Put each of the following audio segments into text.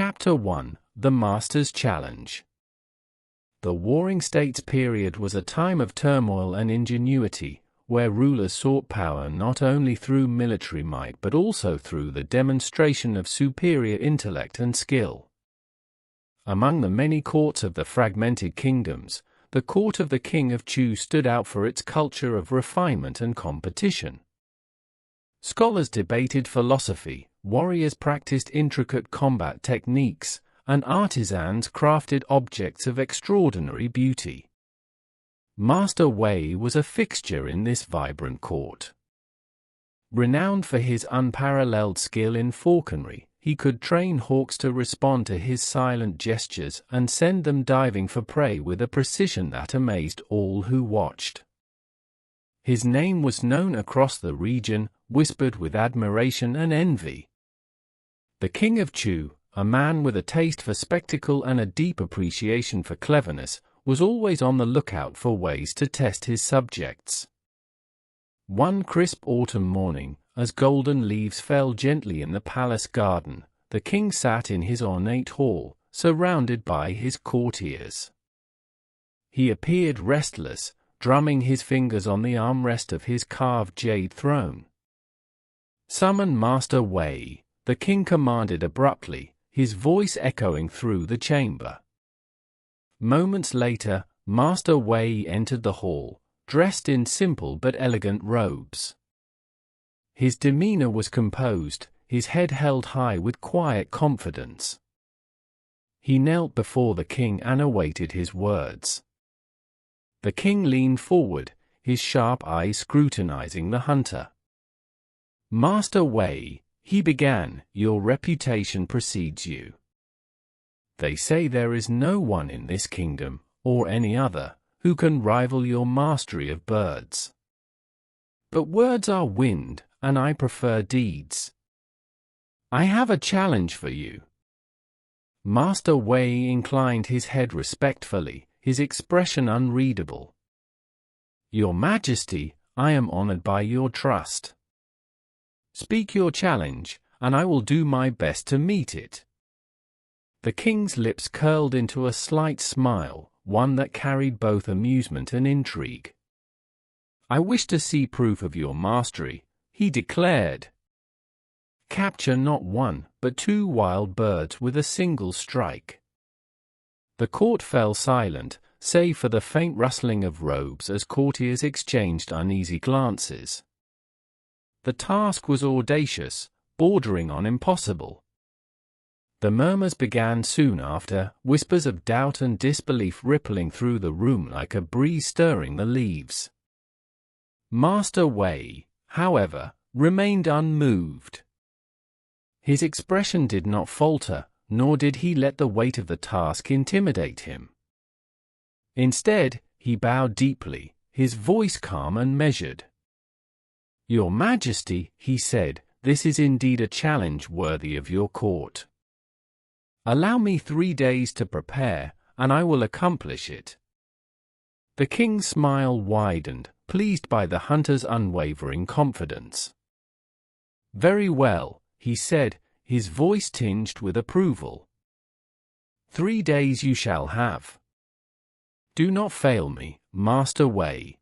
Chapter 1: The Master's Challenge. The Warring States period was a time of turmoil and ingenuity, where rulers sought power not only through military might but also through the demonstration of superior intellect and skill. Among the many courts of the fragmented kingdoms, the court of the King of Chu stood out for its culture of refinement and competition. Scholars debated philosophy, warriors practiced intricate combat techniques, and artisans crafted objects of extraordinary beauty. Master Wei was a fixture in this vibrant court. Renowned for his unparalleled skill in falconry, he could train hawks to respond to his silent gestures and send them diving for prey with a precision that amazed all who watched. His name was known across the region, whispered with admiration and envy. The King of Chu, a man with a taste for spectacle and a deep appreciation for cleverness, was always on the lookout for ways to test his subjects. One crisp autumn morning, as golden leaves fell gently in the palace garden, the king sat in his ornate hall, surrounded by his courtiers. He appeared restless, drumming his fingers on the armrest of his carved jade throne. "Summon Master Wei," the king commanded abruptly, his voice echoing through the chamber. Moments later, Master Wei entered the hall, dressed in simple but elegant robes. His demeanor was composed, his head held high with quiet confidence. He knelt before the king and awaited his words. The king leaned forward, his sharp eyes scrutinizing the hunter. "Master Wei," he began, "your reputation precedes you. They say there is no one in this kingdom, or any other, who can rival your mastery of birds. But words are wind, and I prefer deeds. I have a challenge for you." Master Wei inclined his head respectfully, his expression unreadable. "Your Majesty, I am honored by your trust. Speak your challenge, and I will do my best to meet it." The king's lips curled into a slight smile, one that carried both amusement and intrigue. "I wish to see proof of your mastery," he declared. "Capture not one, but 2 wild birds with a single strike." The court fell silent, save for the faint rustling of robes as courtiers exchanged uneasy glances. The task was audacious, bordering on impossible. The murmurs began soon after, whispers of doubt and disbelief rippling through the room like a breeze stirring the leaves. Master Wei, however, remained unmoved. His expression did not falter, nor did he let the weight of the task intimidate him. Instead, he bowed deeply, his voice calm and measured. "Your Majesty," he said, "this is indeed a challenge worthy of your court. Allow me 3 days to prepare, and I will accomplish it." The king's smile widened, pleased by the hunter's unwavering confidence. "Very well," he said, his voice tinged with approval. 3 days you shall have. Do not fail me, Master Wei."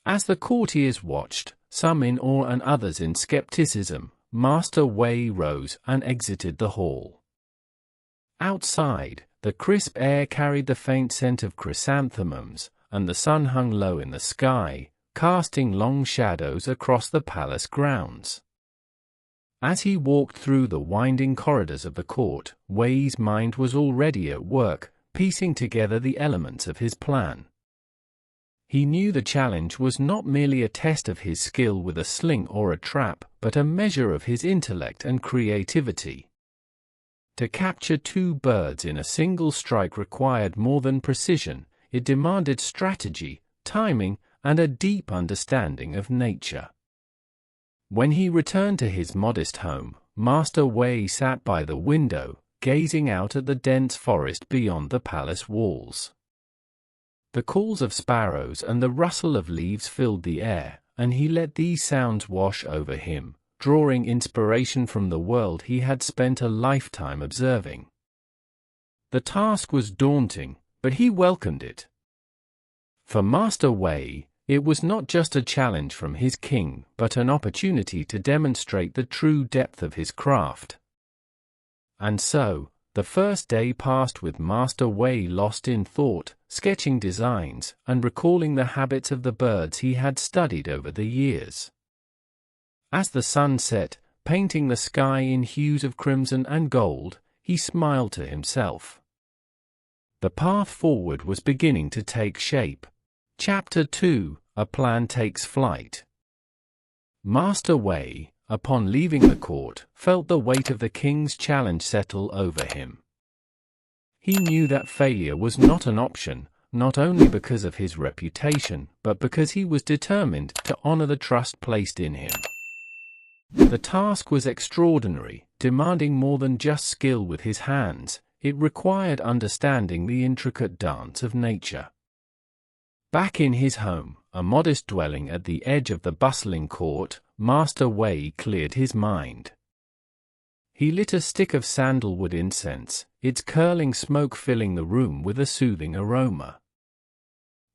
As the courtiers watched, some in awe and others in skepticism, Master Wei rose and exited the hall. Outside, the crisp air carried the faint scent of chrysanthemums, and the sun hung low in the sky, casting long shadows across the palace grounds. As he walked through the winding corridors of the court, Wei's mind was already at work, piecing together the elements of his plan. He knew the challenge was not merely a test of his skill with a sling or a trap, but a measure of his intellect and creativity. To capture 2 birds in a single strike required more than precision, it demanded strategy, timing, and a deep understanding of nature. When he returned to his modest home, Master Wei sat by the window, gazing out at the dense forest beyond the palace walls. The calls of sparrows and the rustle of leaves filled the air, and he let these sounds wash over him, drawing inspiration from the world he had spent a lifetime observing. The task was daunting, but he welcomed it. For Master Wei, it was not just a challenge from his king, but an opportunity to demonstrate the true depth of his craft. And so, the first day passed with Master Wei lost in thought, sketching designs, and recalling the habits of the birds he had studied over the years. As the sun set, painting the sky in hues of crimson and gold, he smiled to himself. The path forward was beginning to take shape. Chapter 2: A Plan Takes Flight. Master Wei, upon leaving the court, felt the weight of the king's challenge settle over him. He knew that failure was not an option, not only because of his reputation, but because he was determined to honor the trust placed in him. The task was extraordinary, demanding more than just skill with his hands. It required understanding the intricate dance of nature. Back in his home, a modest dwelling at the edge of the bustling court, Master Wei cleared his mind. He lit a stick of sandalwood incense, its curling smoke filling the room with a soothing aroma.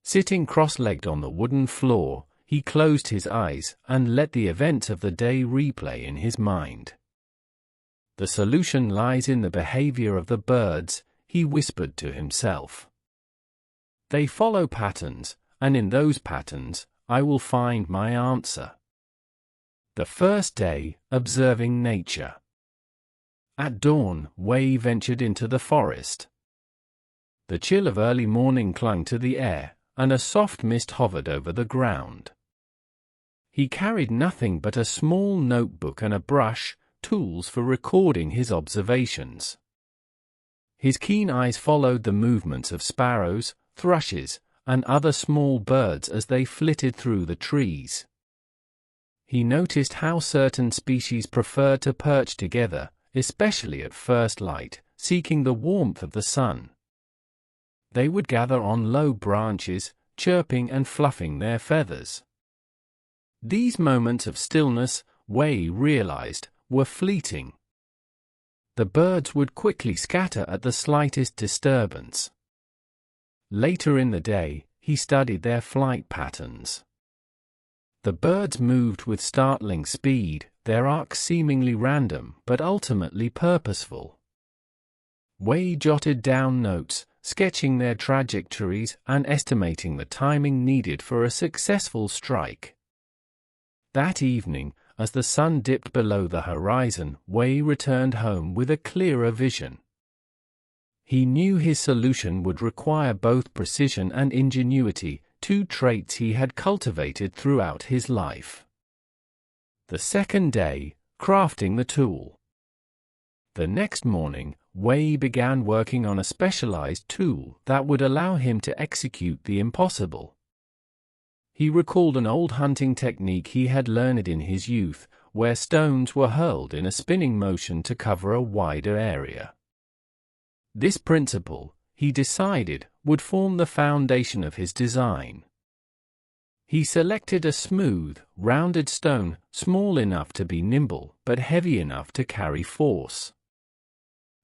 Sitting cross-legged on the wooden floor, he closed his eyes and let the events of the day replay in his mind. The solution lies in the behavior of the birds, he whispered to himself. They follow patterns, and in those patterns, I will find my answer. The first day, observing nature. At dawn, Wei ventured into the forest. The chill of early morning clung to the air, and a soft mist hovered over the ground. He carried nothing but a small notebook and a brush, tools for recording his observations. His keen eyes followed the movements of sparrows, thrushes, and other small birds as they flitted through the trees. He noticed how certain species preferred to perch together, especially at first light, seeking the warmth of the sun. They would gather on low branches, chirping and fluffing their feathers. These moments of stillness, Wei realized, were fleeting. The birds would quickly scatter at the slightest disturbance. Later in the day, he studied their flight patterns. The birds moved with startling speed, their arcs seemingly random but ultimately purposeful. Wei jotted down notes, sketching their trajectories and estimating the timing needed for a successful strike. That evening, as the sun dipped below the horizon, Wei returned home with a clearer vision. He knew his solution would require both precision and ingenuity, two traits he had cultivated throughout his life. The second day, crafting the tool. The next morning, Wei began working on a specialized tool that would allow him to execute the impossible. He recalled an old hunting technique he had learned in his youth, where stones were hurled in a spinning motion to cover a wider area. This principle, he decided, would form the foundation of his design. He selected a smooth, rounded stone, small enough to be nimble, but heavy enough to carry force.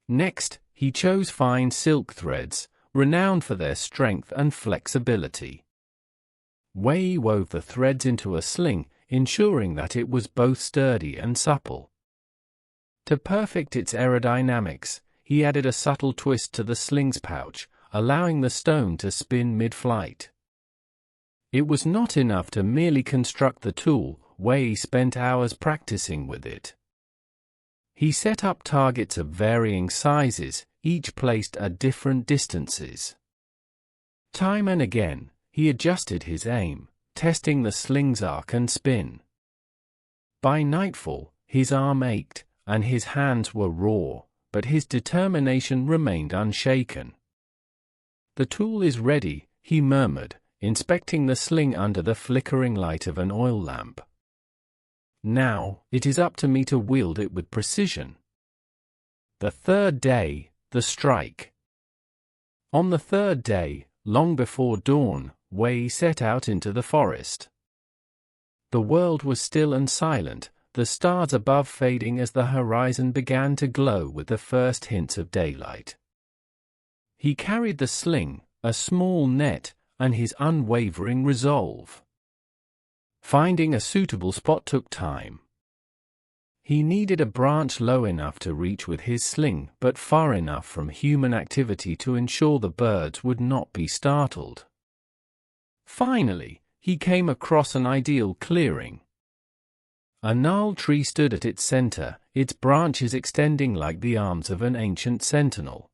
Next, he chose fine silk threads, renowned for their strength and flexibility. Wei wove the threads into a sling, ensuring that it was both sturdy and supple. To perfect its aerodynamics, he added a subtle twist to the sling's pouch, allowing the stone to spin mid-flight. It was not enough to merely construct the tool. Wei spent hours practicing with it. He set up targets of varying sizes, each placed at different distances. Time and again, he adjusted his aim, testing the sling's arc and spin. By nightfall, his arm ached, and his hands were raw, but his determination remained unshaken. "The tool is ready," he murmured, inspecting the sling under the flickering light of an oil lamp. "Now, it is up to me to wield it with precision." The third day, the strike. On the third day, long before dawn, Wei set out into the forest. The world was still and silent, the stars above fading as the horizon began to glow with the first hints of daylight. He carried the sling, a small net, and his unwavering resolve. Finding a suitable spot took time. He needed a branch low enough to reach with his sling, but far enough from human activity to ensure the birds would not be startled. Finally, he came across an ideal clearing. A gnarled tree stood at its center, its branches extending like the arms of an ancient sentinel.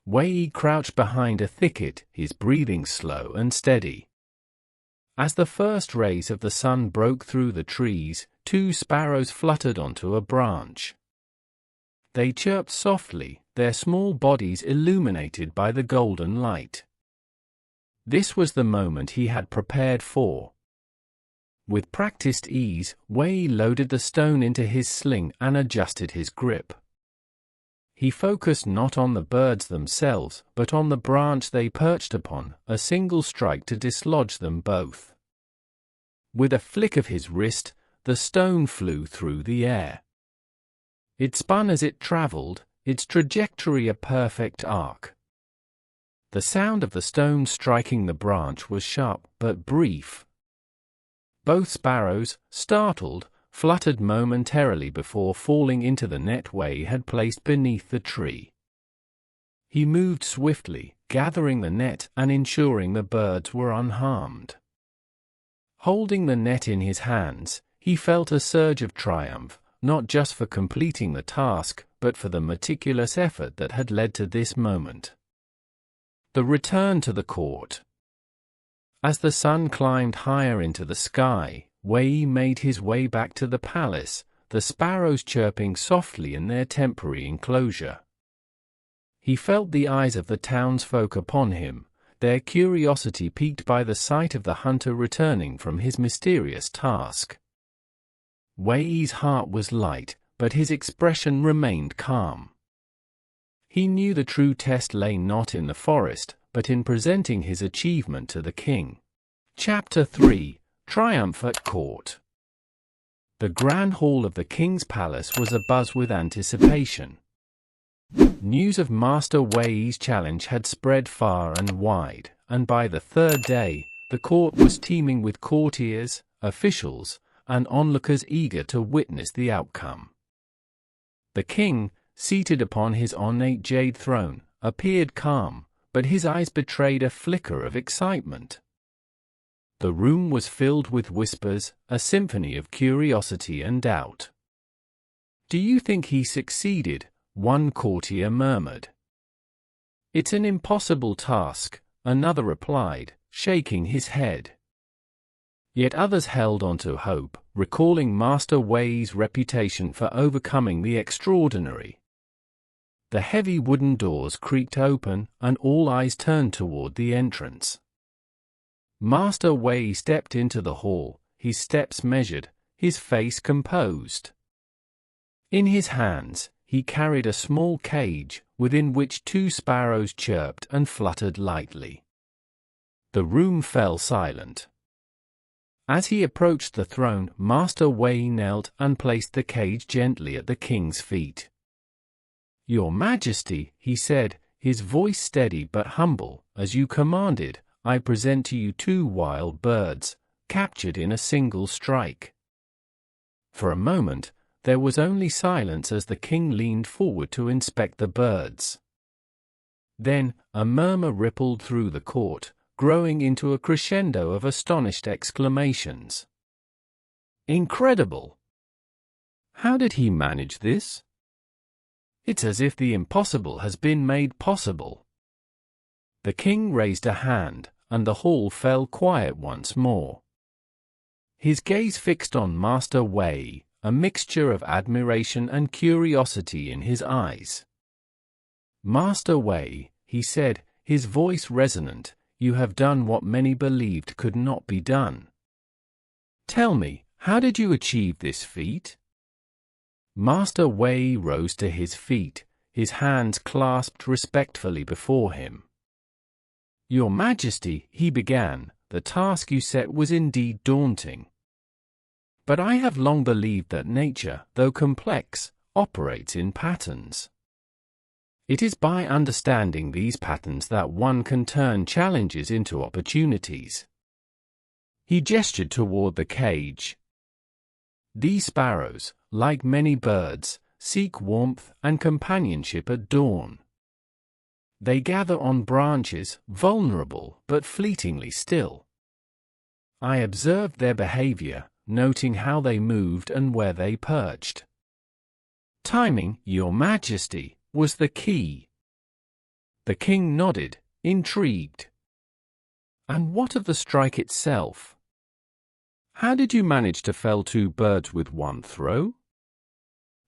Wei crouched behind a thicket, his breathing slow and steady. As the first rays of the sun broke through the trees, 2 sparrows fluttered onto a branch. They chirped softly, their small bodies illuminated by the golden light. This was the moment he had prepared for. With practiced ease, Wei loaded the stone into his sling and adjusted his grip. He focused not on the birds themselves, but on the branch they perched upon, a single strike to dislodge them both. With a flick of his wrist, the stone flew through the air. It spun as it traveled, its trajectory a perfect arc. The sound of the stone striking the branch was sharp but brief. Both sparrows, startled, fluttered momentarily before falling into the net Wei had placed beneath the tree. He moved swiftly, gathering the net and ensuring the birds were unharmed. Holding the net in his hands, he felt a surge of triumph, not just for completing the task, but for the meticulous effort that had led to this moment. The return to the court. As the sun climbed higher into the sky, Wei made his way back to the palace, the sparrows chirping softly in their temporary enclosure. He felt the eyes of the townsfolk upon him, their curiosity piqued by the sight of the hunter returning from his mysterious task. Wei's heart was light, but his expression remained calm. He knew the true test lay not in the forest, but in presenting his achievement to the king. Chapter 3: Triumph at Court. The grand hall of the king's palace was abuzz with anticipation. News of Master Wei's challenge had spread far and wide, and by the 3rd day, the court was teeming with courtiers, officials, and onlookers eager to witness the outcome. The king, seated upon his ornate jade throne, appeared calm, but his eyes betrayed a flicker of excitement. The room was filled with whispers, a symphony of curiosity and doubt. "Do you think he succeeded?" one courtier murmured. "It's an impossible task," another replied, shaking his head. Yet others held on to hope, recalling Master Wei's reputation for overcoming the extraordinary. The heavy wooden doors creaked open, and all eyes turned toward the entrance. Master Wei stepped into the hall, his steps measured, his face composed. In his hands, he carried a small cage, within which 2 sparrows chirped and fluttered lightly. The room fell silent. As he approached the throne, Master Wei knelt and placed the cage gently at the king's feet. "Your Majesty," he said, his voice steady but humble, "as you commanded, I present to you 2 wild birds, captured in a single strike." For a moment, there was only silence as the king leaned forward to inspect the birds. Then, a murmur rippled through the court, growing into a crescendo of astonished exclamations. "Incredible! How did he manage this? It's as if the impossible has been made possible." The king raised a hand, and the hall fell quiet once more. His gaze fixed on Master Wei, a mixture of admiration and curiosity in his eyes. "Master Wei," he said, his voice resonant, "you have done what many believed could not be done. Tell me, how did you achieve this feat?" Master Wei rose to his feet, his hands clasped respectfully before him. "Your Majesty," he began, "the task you set was indeed daunting. But I have long believed that nature, though complex, operates in patterns. It is by understanding these patterns that one can turn challenges into opportunities. He gestured toward the cage. These sparrows, like many birds, seek warmth and companionship at dawn. They gather on branches, vulnerable but fleetingly still. I observed their behavior, noting how they moved and where they perched. Timing, Your Majesty, was the key. The king nodded, intrigued. And what of the strike itself? How did you manage to fell 2 birds with one throw?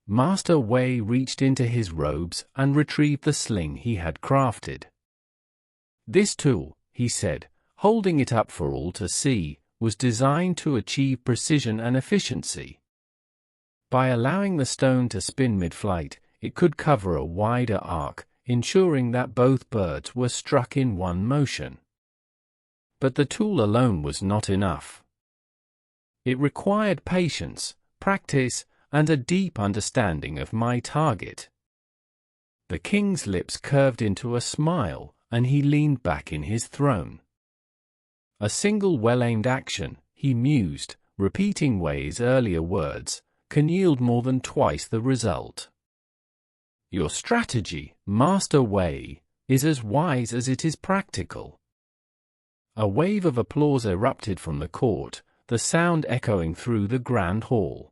Master Wei reached into his robes and retrieved the sling he had crafted. This tool, he said, holding it up for all to see, was designed to achieve precision and efficiency. By allowing the stone to spin mid-flight, it could cover a wider arc, ensuring that both birds were struck in one motion. But the tool alone was not enough. It required patience, practice, and a deep understanding of my target. The king's lips curved into a smile, and he leaned back in his throne. A single well-aimed action, he mused, repeating Wei's earlier words, can yield more than twice the result. Your strategy, Master Wei, is as wise as it is practical. A wave of applause erupted from the court, the sound echoing through the grand hall.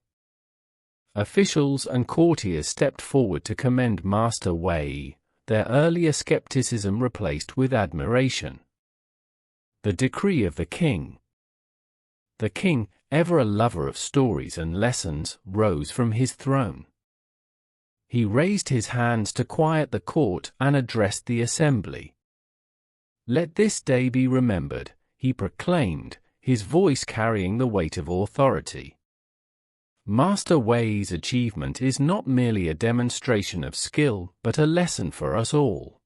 Officials and courtiers stepped forward to commend Master Wei, their earlier skepticism replaced with admiration. The decree of the king. The king, ever a lover of stories and lessons, rose from his throne. He raised his hands to quiet the court and addressed the assembly. Let this day be remembered, he proclaimed, his voice carrying the weight of authority. Master Wei's achievement is not merely a demonstration of skill, but a lesson for us all.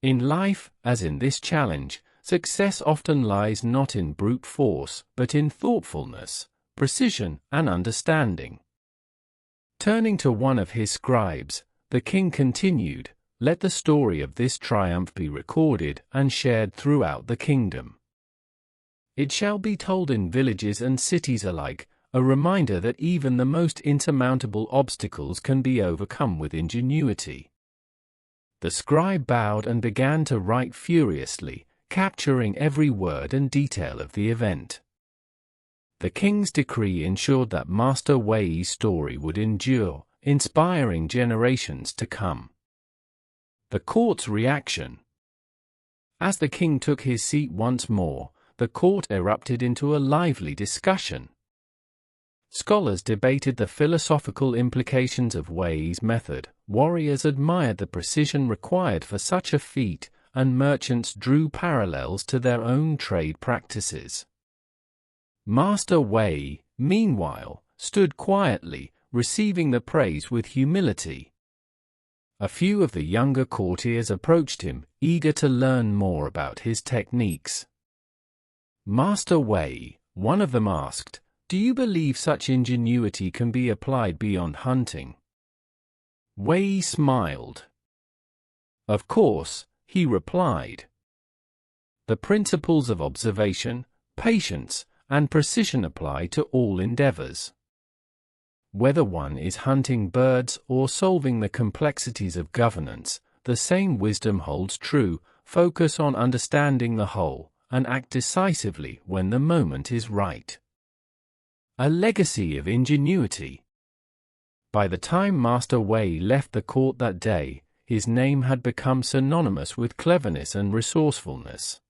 In life, as in this challenge, success often lies not in brute force, but in thoughtfulness, precision, and understanding. Turning to one of his scribes, the king continued, let the story of this triumph be recorded and shared throughout the kingdom. It shall be told in villages and cities alike, a reminder that even the most insurmountable obstacles can be overcome with ingenuity. The scribe bowed and began to write furiously, capturing every word and detail of the event. The king's decree ensured that Master Wei's story would endure, inspiring generations to come. The court's reaction. As the king took his seat once more, the court erupted into a lively discussion. Scholars debated the philosophical implications of Wei's method, warriors admired the precision required for such a feat, and merchants drew parallels to their own trade practices. Master Wei, meanwhile, stood quietly, receiving the praise with humility. A few of the younger courtiers approached him, eager to learn more about his techniques. Master Wei, one of them asked, do you believe such ingenuity can be applied beyond hunting? Wei smiled. Of course, he replied. The principles of observation, patience, and precision apply to all endeavors. Whether one is hunting birds or solving the complexities of governance, the same wisdom holds true. Focus on understanding the whole, and act decisively when the moment is right. A legacy of ingenuity. By the time Master Wei left the court that day, his name had become synonymous with cleverness and resourcefulness.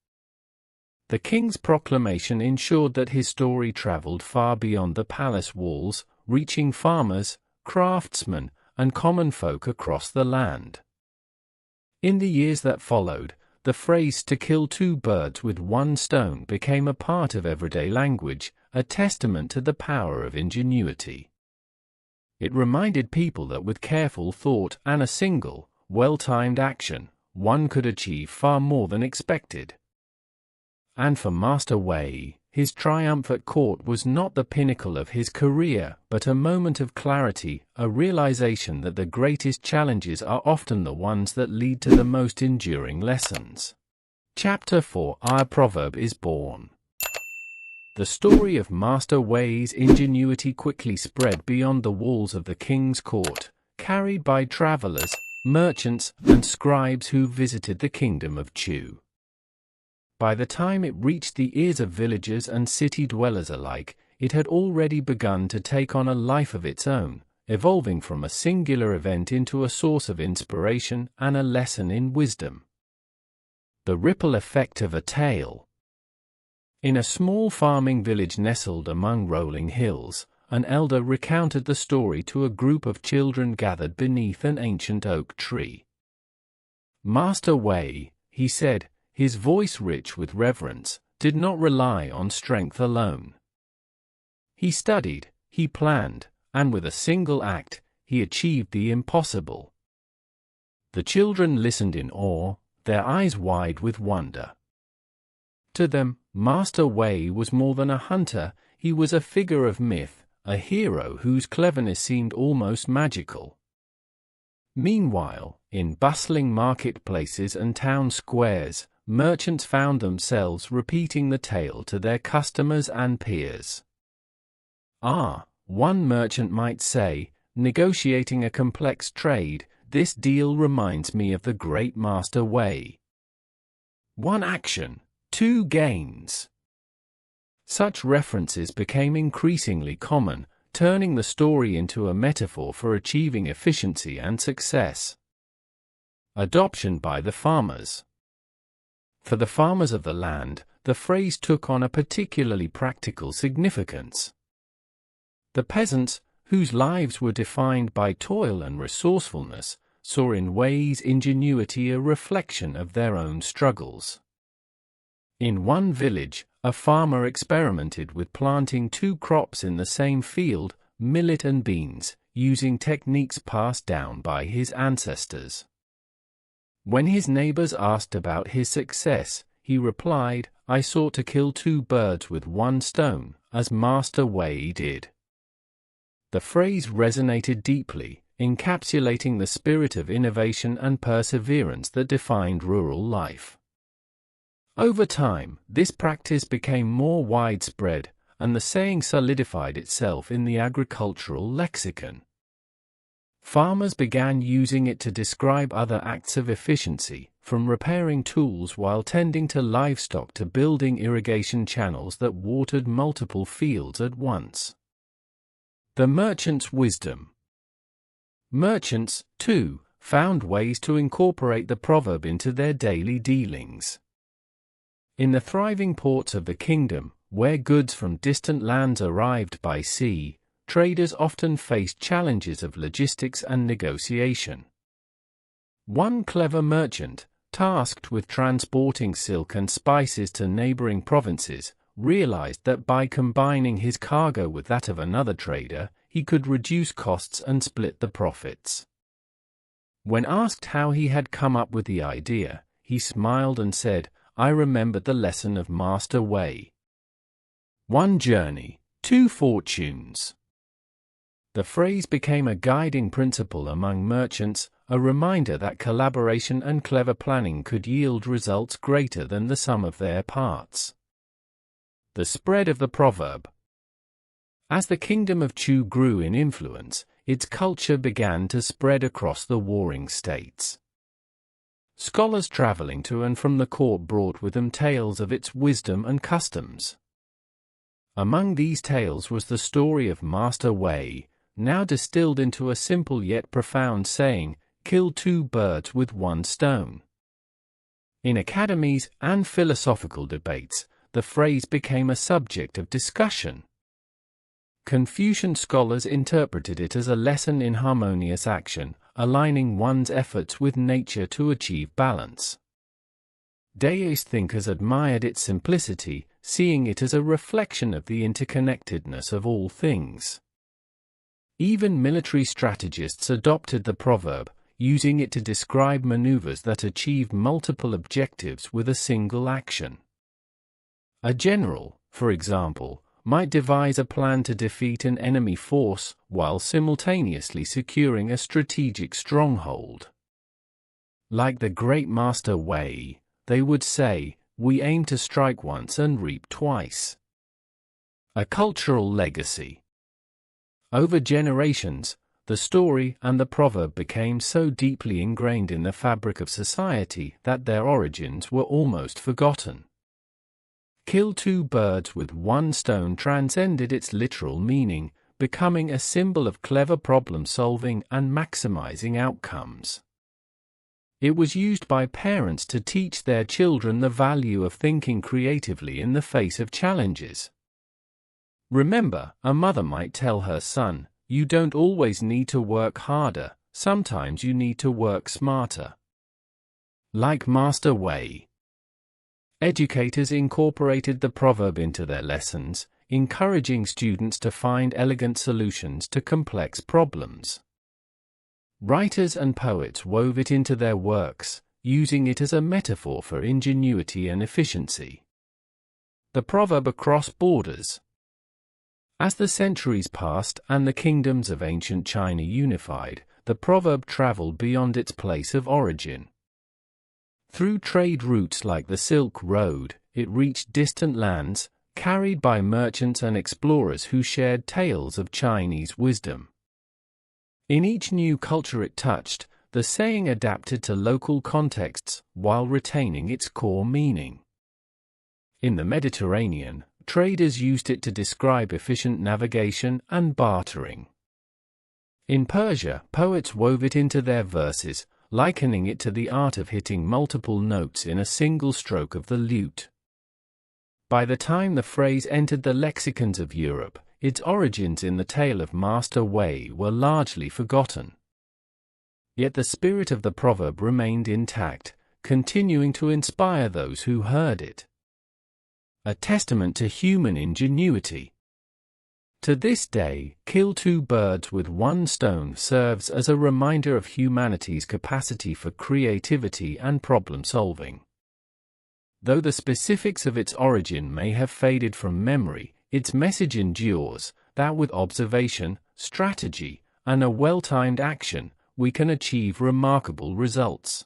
The king's proclamation ensured that his story traveled far beyond the palace walls, reaching farmers, craftsmen, and common folk across the land. In the years that followed, the phrase "to kill 2 birds with 1 stone" became a part of everyday language, a testament to the power of ingenuity. It reminded people that with careful thought and a single, well-timed action, one could achieve far more than expected. And for Master Wei, his triumph at court was not the pinnacle of his career, but a moment of clarity, a realization that the greatest challenges are often the ones that lead to the most enduring lessons. Chapter 4: Our Proverb is Born. The story of Master Wei's ingenuity quickly spread beyond the walls of the king's court, carried by travelers, merchants, and scribes who visited the kingdom of Chu. By the time it reached the ears of villagers and city dwellers alike, it had already begun to take on a life of its own, evolving from a singular event into a source of inspiration and a lesson in wisdom. The ripple effect of a tale. In a small farming village nestled among rolling hills, an elder recounted the story to a group of children gathered beneath an ancient oak tree. Master Wei, he said, his voice rich with reverence, did not rely on strength alone. He studied, he planned, and with a single act, he achieved the impossible. The children listened in awe, their eyes wide with wonder. To them, Master Wei was more than a hunter, he was a figure of myth, a hero whose cleverness seemed almost magical. Meanwhile, in bustling marketplaces and town squares, merchants found themselves repeating the tale to their customers and peers. One merchant might say, negotiating a complex trade, this deal reminds me of the great Master Wei. One action, two gains. Such references became increasingly common, turning the story into a metaphor for achieving efficiency and success. Adoption by the farmers. For the farmers of the land, the phrase took on a particularly practical significance. The peasants, whose lives were defined by toil and resourcefulness, saw in Wei's ingenuity a reflection of their own struggles. In one village, a farmer experimented with planting two crops in the same field, millet and beans, using techniques passed down by his ancestors. When his neighbors asked about his success, he replied, "I sought to kill two birds with one stone, as Master Wei did." The phrase resonated deeply, encapsulating the spirit of innovation and perseverance that defined rural life. Over time, this practice became more widespread, and the saying solidified itself in the agricultural lexicon. Farmers began using it to describe other acts of efficiency, from repairing tools while tending to livestock to building irrigation channels that watered multiple fields at once. The merchant's wisdom. Merchants, too, found ways to incorporate the proverb into their daily dealings. In the thriving ports of the kingdom, where goods from distant lands arrived by sea, traders often faced challenges of logistics and negotiation. One clever merchant, tasked with transporting silk and spices to neighboring provinces, realized that by combining his cargo with that of another trader, he could reduce costs and split the profits. When asked how he had come up with the idea, he smiled and said, "I remembered the lesson of Master Wei. One journey, two fortunes." The phrase became a guiding principle among merchants, a reminder that collaboration and clever planning could yield results greater than the sum of their parts. The spread of the proverb. As the kingdom of Chu grew in influence, its culture began to spread across the warring states. Scholars traveling to and from the court brought with them tales of its wisdom and customs. Among these tales was the story of Master Wei, now distilled into a simple yet profound saying, "Kill two birds with one stone." In academies and philosophical debates, the phrase became a subject of discussion. Confucian scholars interpreted it as a lesson in harmonious action, aligning one's efforts with nature to achieve balance. Daoist thinkers admired its simplicity, seeing it as a reflection of the interconnectedness of all things. Even military strategists adopted the proverb, using it to describe maneuvers that achieved multiple objectives with a single action. A general, for example, might devise a plan to defeat an enemy force while simultaneously securing a strategic stronghold. Like the great Master Wei, they would say, "We aim to strike once and reap twice." A cultural legacy. Over generations, the story and the proverb became so deeply ingrained in the fabric of society that their origins were almost forgotten. Kill two birds with one stone transcended its literal meaning, becoming a symbol of clever problem-solving and maximizing outcomes. It was used by parents to teach their children the value of thinking creatively in the face of challenges. Remember, a mother might tell her son, "You don't always need to work harder, sometimes you need to work smarter." Like Master Wei, educators incorporated the proverb into their lessons, encouraging students to find elegant solutions to complex problems. Writers and poets wove it into their works, using it as a metaphor for ingenuity and efficiency. The proverb across borders. As the centuries passed and the kingdoms of ancient China unified, the proverb traveled beyond its place of origin. Through trade routes like the Silk Road, it reached distant lands, carried by merchants and explorers who shared tales of Chinese wisdom. In each new culture it touched, the saying adapted to local contexts while retaining its core meaning. In the Mediterranean, traders used it to describe efficient navigation and bartering. In Persia, poets wove it into their verses, likening it to the art of hitting multiple notes in a single stroke of the lute. By the time the phrase entered the lexicons of Europe, its origins in the tale of Master Wei were largely forgotten. Yet the spirit of the proverb remained intact, continuing to inspire those who heard it. A testament to human ingenuity. To this day, kill two birds with one stone serves as a reminder of humanity's capacity for creativity and problem-solving. Though the specifics of its origin may have faded from memory, its message endures, that with observation, strategy, and a well-timed action, we can achieve remarkable results.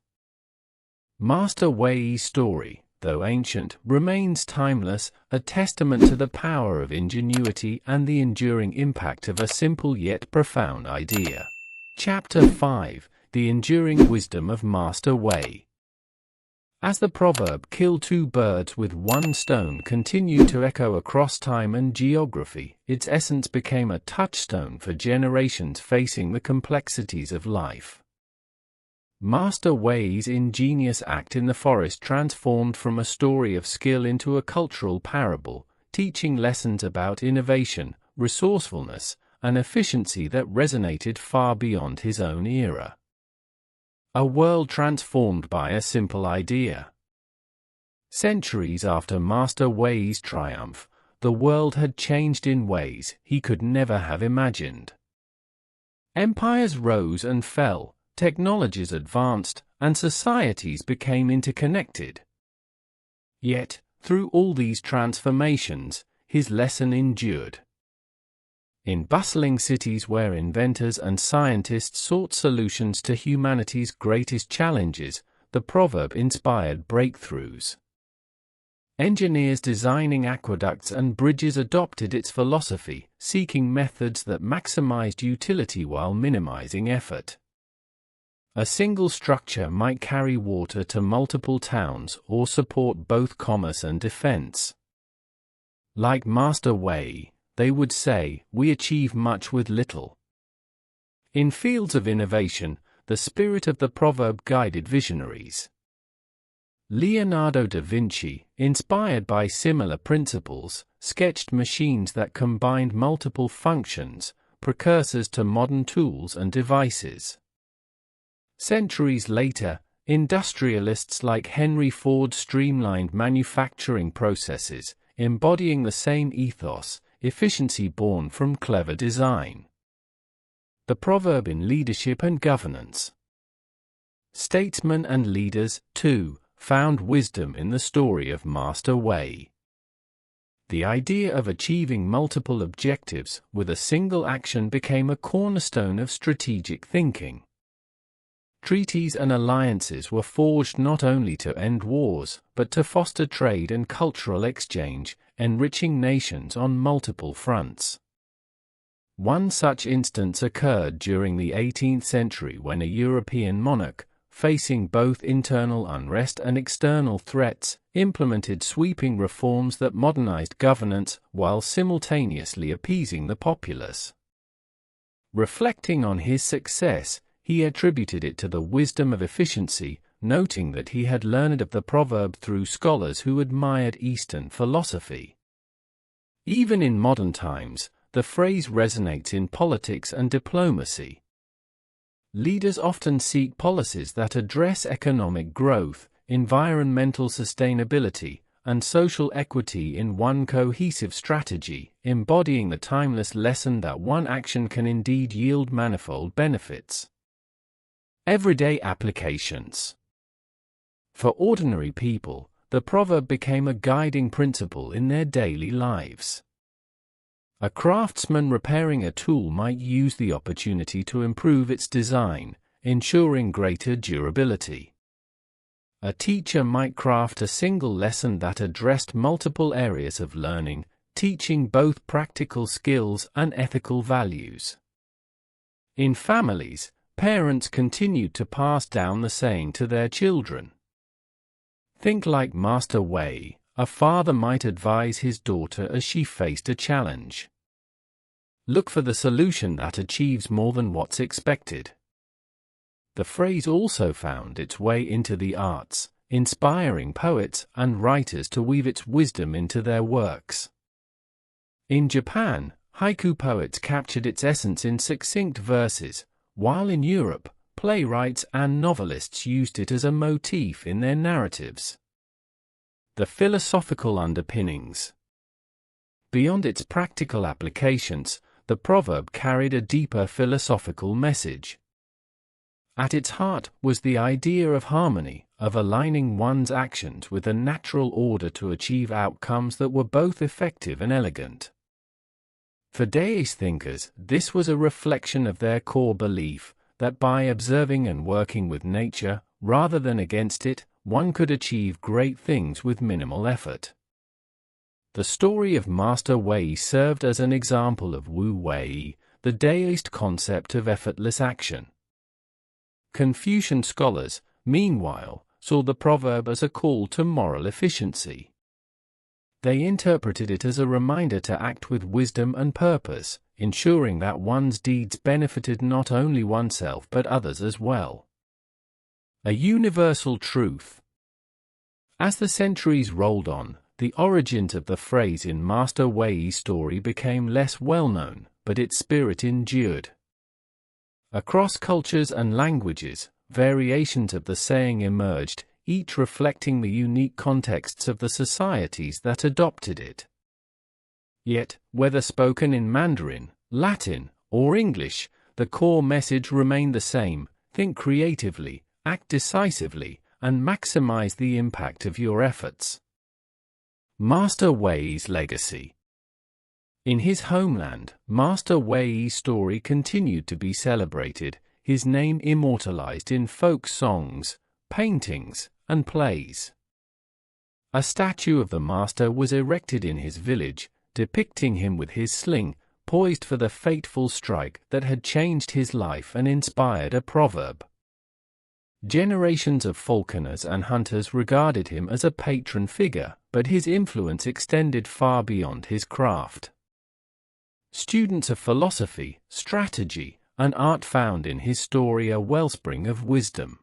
Master Wei's story, though ancient, remains timeless, a testament to the power of ingenuity and the enduring impact of a simple yet profound idea. Chapter 5: The Enduring Wisdom of Master Wei. As the proverb "kill two birds with one stone" continued to echo across time and geography, its essence became a touchstone for generations facing the complexities of life. Master Wei's ingenious act in the forest transformed from a story of skill into a cultural parable, teaching lessons about innovation, resourcefulness, and efficiency that resonated far beyond his own era. A world transformed by a simple idea. Centuries after Master Wei's triumph, the world had changed in ways he could never have imagined. Empires rose and fell, technologies advanced, and societies became interconnected. Yet, through all these transformations, his lesson endured. In bustling cities where inventors and scientists sought solutions to humanity's greatest challenges, the proverb inspired breakthroughs. Engineers designing aqueducts and bridges adopted its philosophy, seeking methods that maximized utility while minimizing effort. A single structure might carry water to multiple towns or support both commerce and defense. Like Master Wei, they would say, "We achieve much with little." In fields of innovation, the spirit of the proverb guided visionaries. Leonardo da Vinci, inspired by similar principles, sketched machines that combined multiple functions, precursors to modern tools and devices. Centuries later, industrialists like Henry Ford streamlined manufacturing processes, embodying the same ethos, efficiency born from clever design. The proverb in leadership and governance. Statesmen and leaders, too, found wisdom in the story of Master Wei. The idea of achieving multiple objectives with a single action became a cornerstone of strategic thinking. Treaties and alliances were forged not only to end wars, but to foster trade and cultural exchange, enriching nations on multiple fronts. One such instance occurred during the 18th century when a European monarch, facing both internal unrest and external threats, implemented sweeping reforms that modernized governance while simultaneously appeasing the populace. Reflecting on his success, he attributed it to the wisdom of efficiency, noting that he had learned of the proverb through scholars who admired Eastern philosophy. Even in modern times, the phrase resonates in politics and diplomacy. Leaders often seek policies that address economic growth, environmental sustainability, and social equity in one cohesive strategy, embodying the timeless lesson that one action can indeed yield manifold benefits. Everyday applications. For ordinary people, the proverb became a guiding principle in their daily lives. A craftsman repairing a tool might use the opportunity to improve its design, ensuring greater durability. A teacher might craft a single lesson that addressed multiple areas of learning, teaching both practical skills and ethical values. In families, parents continued to pass down the saying to their children. Think like Master Wei, a father might advise his daughter as she faced a challenge. Look for the solution that achieves more than what's expected. The phrase also found its way into the arts, inspiring poets and writers to weave its wisdom into their works. In Japan, haiku poets captured its essence in succinct verses, while in Europe, playwrights and novelists used it as a motif in their narratives. The philosophical underpinnings. Beyond its practical applications, the proverb carried a deeper philosophical message. At its heart was the idea of harmony, of aligning one's actions with a natural order to achieve outcomes that were both effective and elegant. For deist thinkers, this was a reflection of their core belief that by observing and working with nature, rather than against it, one could achieve great things with minimal effort. The story of Master Wei served as an example of Wu Wei, the deist concept of effortless action. Confucian scholars, meanwhile, saw the proverb as a call to moral efficiency. They interpreted it as a reminder to act with wisdom and purpose, ensuring that one's deeds benefited not only oneself but others as well. A universal truth. As the centuries rolled on, the origins of the phrase in Master Wei's story became less well known, but its spirit endured. Across cultures and languages, variations of the saying emerged, each reflecting the unique contexts of the societies that adopted it. Yet, whether spoken in Mandarin, Latin, or English, the core message remained the same: think creatively, act decisively, and maximize the impact of your efforts. Master Wei's legacy. In his homeland, Master Wei's story continued to be celebrated, his name immortalized in folk songs, paintings, and plays. A statue of the master was erected in his village, depicting him with his sling, poised for the fateful strike that had changed his life and inspired a proverb. Generations of falconers and hunters regarded him as a patron figure, but his influence extended far beyond his craft. Students of philosophy, strategy, and art found in his story a wellspring of wisdom.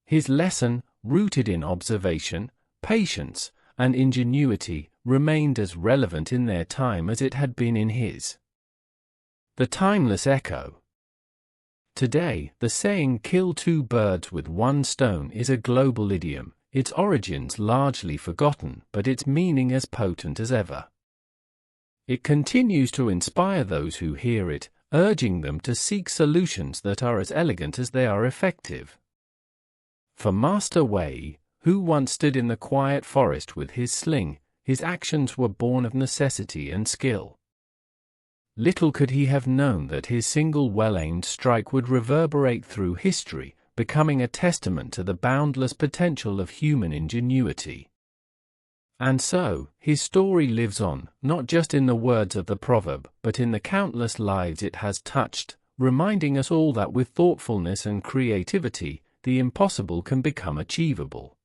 His lesson, rooted in observation, patience, and ingenuity, remained as relevant in their time as it had been in his. The timeless echo. Today, the saying "kill two birds with one stone" is a global idiom, its origins largely forgotten, but its meaning as potent as ever. It continues to inspire those who hear it, urging them to seek solutions that are as elegant as they are effective. For Master Wei, who once stood in the quiet forest with his sling, his actions were born of necessity and skill. Little could he have known that his single well-aimed strike would reverberate through history, becoming a testament to the boundless potential of human ingenuity. And so, his story lives on, not just in the words of the proverb, but in the countless lives it has touched, reminding us all that with thoughtfulness and creativity, the impossible can become achievable.